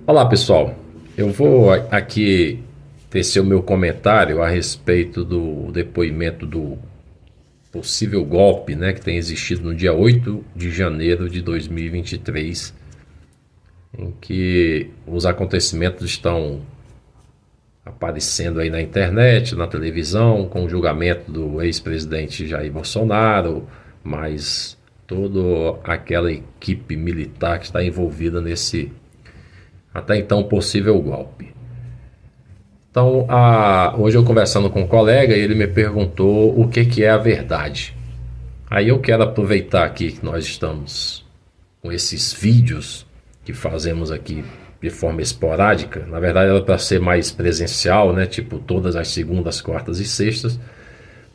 Olá pessoal, eu vou aqui tecer o meu comentário a respeito do depoimento do possível golpe, né, que tem existido no dia 8 de janeiro de 2023, em que os acontecimentos estão aparecendo aí na internet, na televisão, com o julgamento do ex-presidente Jair Bolsonaro, mas toda aquela equipe militar que está envolvida nesse até então possível golpe. Então, hoje eu conversando com um colega, ele me perguntou o que é a verdade. Aí eu quero aproveitar aqui que nós estamos com esses vídeos que fazemos aqui de forma esporádica. Na verdade era para ser mais presencial, né? Tipo todas as segundas, quartas e sextas.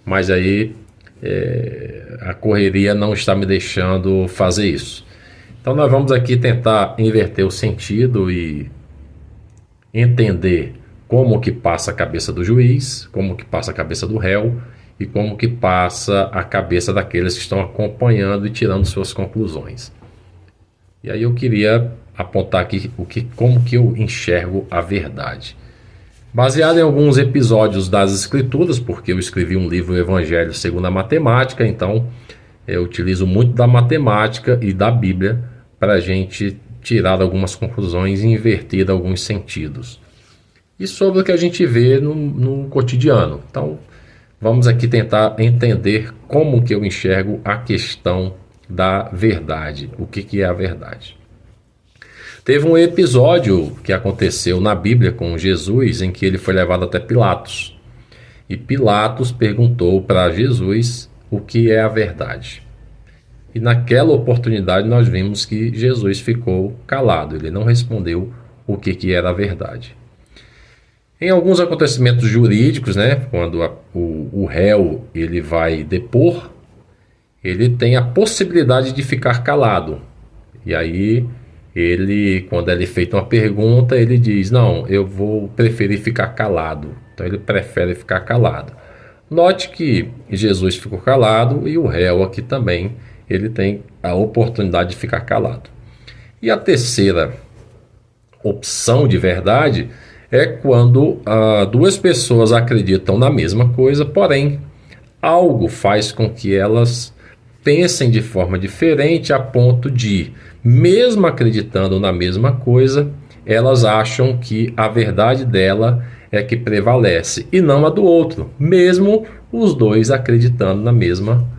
Mas aí a correria não está me deixando fazer isso. Então nós vamos aqui tentar inverter o sentido e entender como que passa a cabeça do juiz, como que passa a cabeça do réu e como que passa a cabeça daqueles que estão acompanhando e tirando suas conclusões. E aí eu queria apontar aqui como que eu enxergo a verdade. Baseado em alguns episódios das Escrituras, porque eu escrevi um livro, o Evangelho segundo a Matemática, então eu utilizo muito da matemática e da Bíblia para a gente tirar algumas conclusões e inverter alguns sentidos. E sobre o que a gente vê no cotidiano. Então, vamos aqui tentar entender como que eu enxergo a questão da verdade. O que é a verdade? Teve um episódio que aconteceu na Bíblia com Jesus, em que ele foi levado até Pilatos. E Pilatos perguntou para Jesus o que é a verdade. E naquela oportunidade nós vimos que Jesus ficou calado, ele não respondeu o que era a verdade. Em alguns acontecimentos jurídicos, né, quando o réu ele vai depor, ele tem a possibilidade de ficar calado. E aí, quando é feita uma pergunta, ele diz, não, eu vou preferir ficar calado. Então ele prefere ficar calado. Note que Jesus ficou calado e o réu aqui também ele tem a oportunidade de ficar calado. E a terceira opção de verdade é quando duas pessoas acreditam na mesma coisa, porém algo faz com que elas pensem de forma diferente a ponto de, mesmo acreditando na mesma coisa, elas acham que a verdade dela é que prevalece e não a do outro, mesmo os dois acreditando na mesma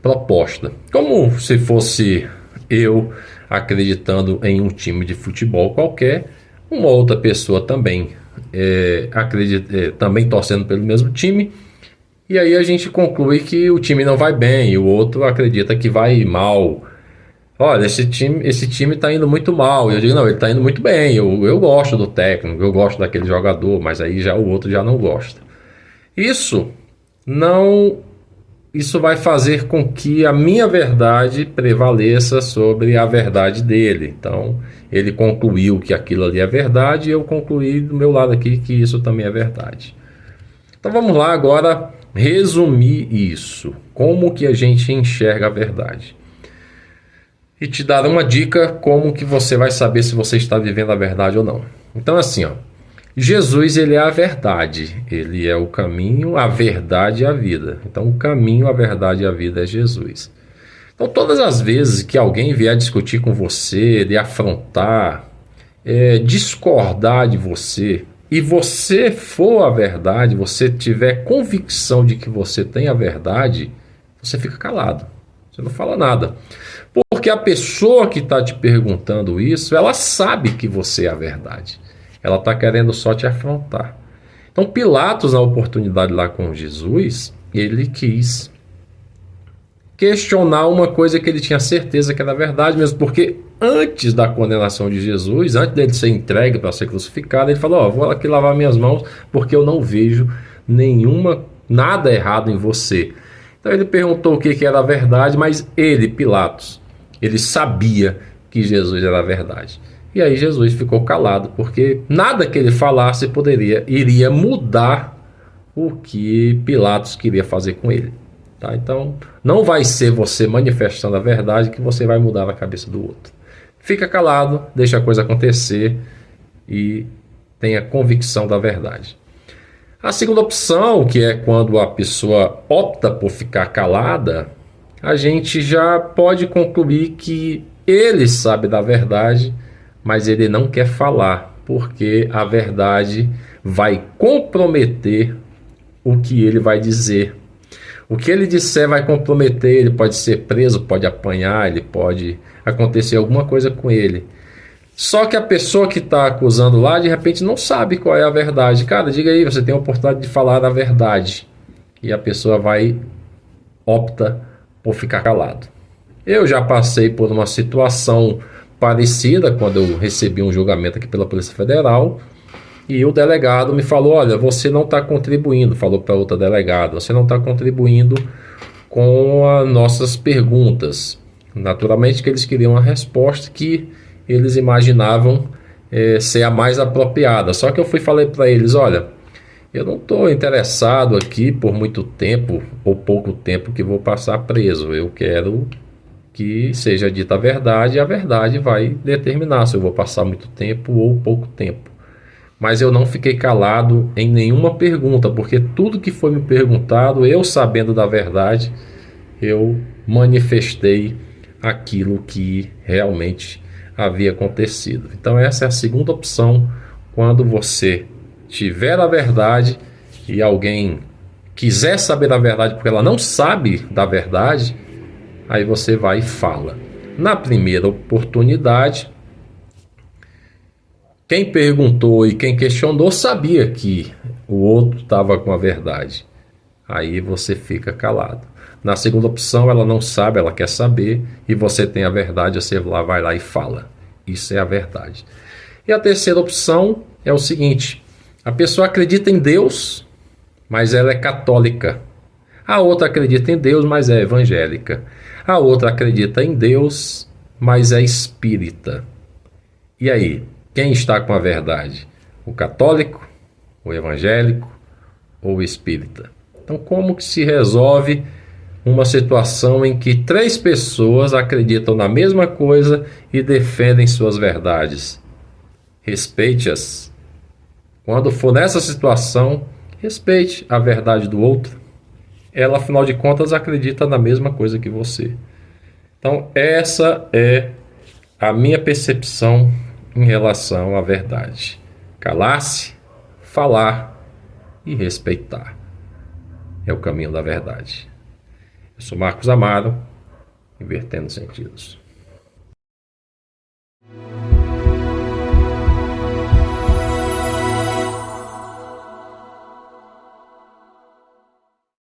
proposta. Como se fosse eu acreditando em um time de futebol qualquer, uma outra pessoa também também torcendo pelo mesmo time, e aí a gente conclui que o time não vai bem e o outro acredita que vai mal. Olha, esse time está indo muito mal. Eu digo, não, ele está indo muito bem, eu gosto do técnico, eu gosto daquele jogador, mas aí já o outro já não gosta. Isso vai fazer com que a minha verdade prevaleça sobre a verdade dele. Então, ele concluiu que aquilo ali é verdade e eu concluí do meu lado aqui que isso também é verdade. Então, vamos lá agora resumir isso. Como que a gente enxerga a verdade? E te dar uma dica como que você vai saber se você está vivendo a verdade ou não. Então, assim, Jesus, ele é a verdade, ele é o caminho, a verdade e a vida. Então, o caminho, a verdade e a vida é Jesus. Então, todas as vezes que alguém vier discutir com você, lhe afrontar, discordar de você, e você for a verdade, você tiver convicção de que você tem a verdade, você fica calado, você não fala nada. Porque a pessoa que está te perguntando isso, ela sabe que você é a verdade. Ela está querendo só te afrontar. Então Pilatos, na oportunidade lá com Jesus, ele quis questionar uma coisa que ele tinha certeza que era verdade mesmo, porque antes da condenação de Jesus, antes dele ser entregue para ser crucificado, ele falou, vou aqui lavar minhas mãos porque eu não vejo nada errado em você. Então ele perguntou o que era a verdade, mas ele, Pilatos, ele sabia que Jesus era a verdade. E aí Jesus ficou calado, porque nada que ele falasse iria mudar o que Pilatos queria fazer com ele. Tá? Então, não vai ser você manifestando a verdade que você vai mudar a cabeça do outro. Fica calado, deixa a coisa acontecer e tenha convicção da verdade. A segunda opção, que é quando a pessoa opta por ficar calada, a gente já pode concluir que ele sabe da verdade, mas ele não quer falar, porque a verdade vai comprometer o que ele vai dizer. O que ele disser vai comprometer, ele pode ser preso, pode apanhar, ele pode acontecer alguma coisa com ele. Só que a pessoa que está acusando lá, de repente não sabe qual é a verdade. Cara, diga aí, você tem a oportunidade de falar a verdade. E a pessoa opta por ficar calado. Eu já passei por uma situação parecida quando eu recebi um julgamento aqui pela Polícia Federal e o delegado me falou: olha, você não está contribuindo, falou para outra delegada, você não está contribuindo com as nossas perguntas. Naturalmente que eles queriam uma resposta que eles imaginavam ser a mais apropriada. Só que eu falei para eles: olha, eu não estou interessado aqui por muito tempo ou pouco tempo que vou passar preso. Eu quero que seja dita a verdade e a verdade vai determinar se eu vou passar muito tempo ou pouco tempo. Mas eu não fiquei calado em nenhuma pergunta, porque tudo que foi me perguntado, eu sabendo da verdade, eu manifestei aquilo que realmente havia acontecido. Então essa é a segunda opção, quando você tiver a verdade e alguém quiser saber da verdade porque ela não sabe da verdade, aí você vai e fala. Na primeira oportunidade, quem perguntou e quem questionou sabia que o outro estava com a verdade. Aí você fica calado. Na segunda opção, ela não sabe, ela quer saber, e você tem a verdade, você vai lá e fala. Isso é a verdade. E a terceira opção é o seguinte: a pessoa acredita em Deus, mas ela é católica. A outra acredita em Deus, mas é evangélica. A outra acredita em Deus, mas é espírita. E aí, quem está com a verdade? O católico, o evangélico ou o espírita? Então, como que se resolve uma situação em que três pessoas acreditam na mesma coisa e defendem suas verdades? Respeite-as. Quando for nessa situação, respeite a verdade do outro. Ela, afinal de contas, acredita na mesma coisa que você. Então, essa é a minha percepção em relação à verdade. Calar-se, falar e respeitar é o caminho da verdade. Eu sou Marcos Amaro, Invertendo Sentidos.